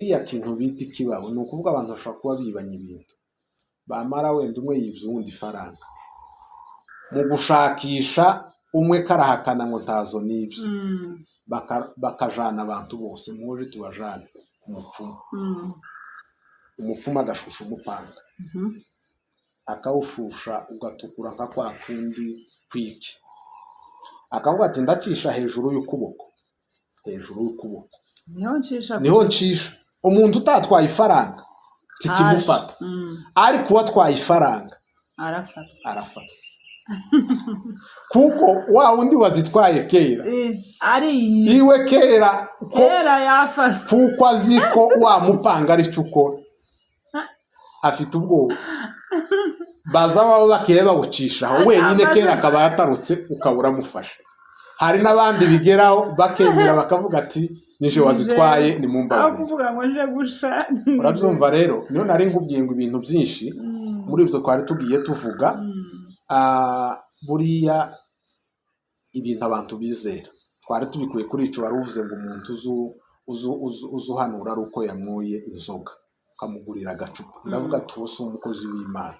iya kintu bita ikibaho ni ukuvuga abantu bashobora kuba bibanye ibintu bamara wenda umwe yibye uwundi ifaranga mu gushakisha umwe karahakana ngo ntazo nibye bakajana abantu bose muje tubajane umupfumu umupfumu agashusha umupanga akawushusha ugatukura nka kwa kundi kwiki akavuga ati ndacisha hejuru y'ukuboko niho ncisha umuntu utatwaye ifaranga tikimufata ariko uwatwaye ifaranga arafatwa kuko wa wundi wazitwaye kera iwe kera yafatwa kuko azi ko wa mupanga ari cyo ukora afite ubwoba baza baba bakeye bawucishaho wenyine kera akaba yatarutse ukabura mufasha hari n'abandi bigeraho bakemera bakavuga ati nije wazitwaye ni mumbabarire urabyumva rero niyo nari nkubwiye ngo ibintu byinshi muri ibyo twari tugiye tuvuga buriya ibintu abantu bizera twari tubikuye kuri ico wari uvuze ngo umuntu uzuhanura ari uko yamwoye inzoga ukamugurira agacupa ndavuga ati uwo si umukozi w'Imana